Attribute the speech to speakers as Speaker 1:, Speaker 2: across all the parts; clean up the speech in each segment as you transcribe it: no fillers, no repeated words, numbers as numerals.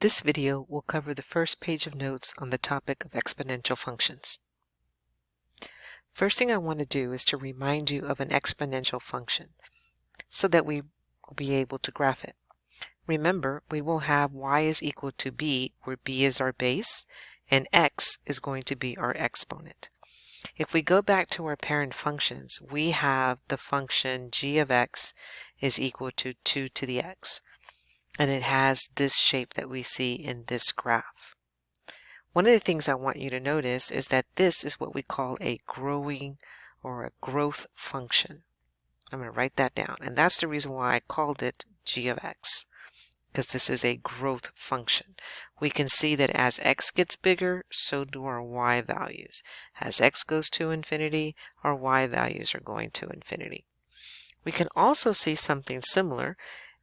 Speaker 1: This video will cover the first page of notes on the topic of exponential functions. First thing I want to do is to remind you of an exponential function so that we will be able to graph it. Remember, we will have y is equal to b, where b is our base, and x is going to be our exponent. If we go back to our parent functions, we have the function g of x is equal to 2 to the x. And it has this shape that we see in this graph. One of the things I want you to notice is that this is what we call a growing or a growth function. I'm going to write that down, and that's the reason why I called it g of x, because this is a growth function. We can see that as x gets bigger, so do our y values. As x goes to infinity, our y values are going to infinity. We can also see something similar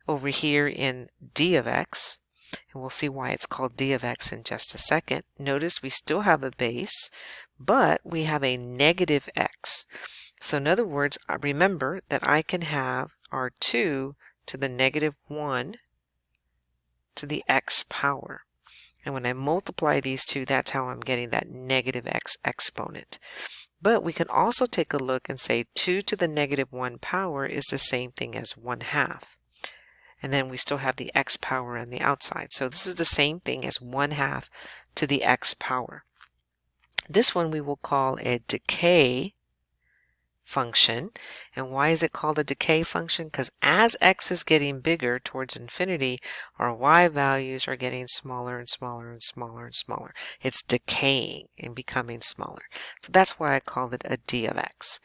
Speaker 1: over here in d of x, and we'll see why it's called d of x in just a second. Notice we still have a base, but we have a negative x. So in other words, remember that I can have our 2 to the negative 1 to the x power. And when I multiply these two, that's how I'm getting that negative x exponent. But we can also take a look and say 2 to the negative 1 power is the same thing as 1/2. And then we still have the x power on the outside. So this is the same thing as 1/2 to the x power. This one we will call a decay function. And why is it called a decay function? Because as x is getting bigger towards infinity, our y values are getting smaller and smaller and smaller and smaller. It's decaying and becoming smaller. So that's why I called it a d of x.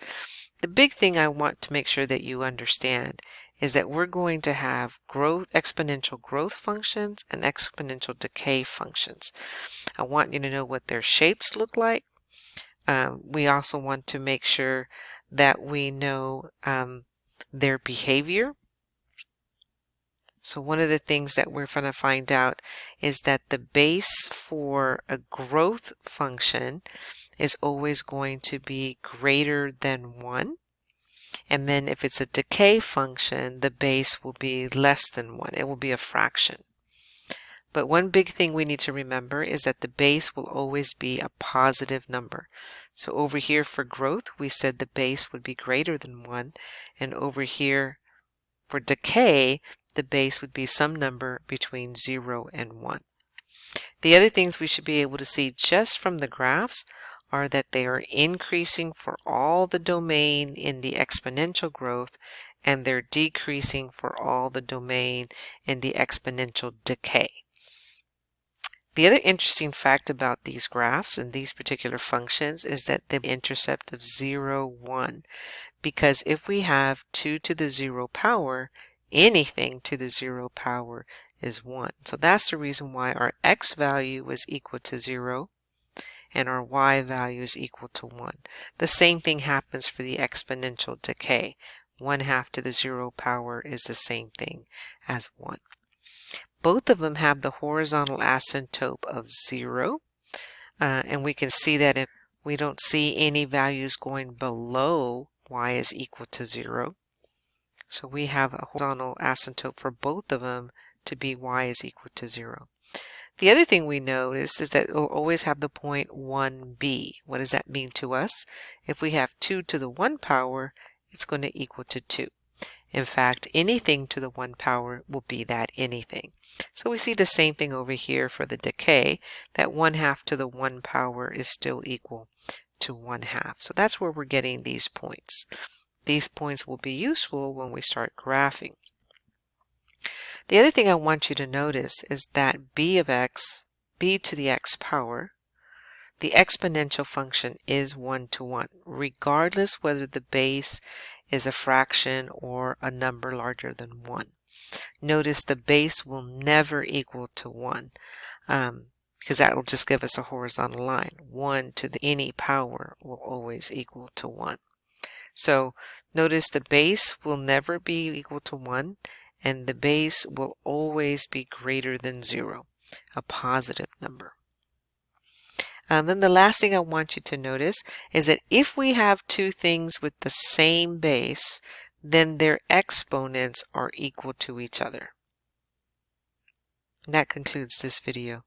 Speaker 1: The big thing I want to make sure that you understand is that we're going to have exponential growth functions and exponential decay functions. I want you to know what their shapes look like. We also want to make sure that we know their behavior. So one of the things that we're going to find out is that the base for a growth function is always going to be greater than 1. And then if it's a decay function, the base will be less than 1. It will be a fraction. But one big thing we need to remember is that the base will always be a positive number. So over here for growth, we said the base would be greater than 1. And over here for decay, the base would be some number between 0 and 1. The other things we should be able to see just from the graphs are that they are increasing for all the domain in the exponential growth, and they're decreasing for all the domain in the exponential decay. The other interesting fact about these graphs and these particular functions is that they have an intercept of 0, 1, because if we have 2 to the 0 power, anything to the 0 power is 1. So that's the reason why our x value was equal to 0 and our y value is equal to 1. The same thing happens for the exponential decay. 1/2 to the 0 power is the same thing as 1. Both of them have the horizontal asymptote of 0, and we can see that we don't see any values going below y is equal to 0. So we have a horizontal asymptote for both of them to be y is equal to 0. The other thing we notice is that it will always have the point 1b. What does that mean to us? If we have 2 to the 1 power, it's going to equal to 2. In fact, anything to the 1 power will be that anything. So we see the same thing over here for the decay, that 1/2 to the 1 power is still equal to 1/2. So that's where we're getting these points. These points will be useful when we start graphing. The other thing I want you to notice is that b of x, b to the x power, the exponential function is 1 to 1, regardless whether the base is a fraction or a number larger than 1. Notice the base will never equal to 1, because that will just give us a horizontal line. 1 to the any power will always equal to 1. So notice the base will never be equal to 1, and the base will always be greater than 0, a positive number. And then the last thing I want you to notice is that if we have two things with the same base, then their exponents are equal to each other. And that concludes this video.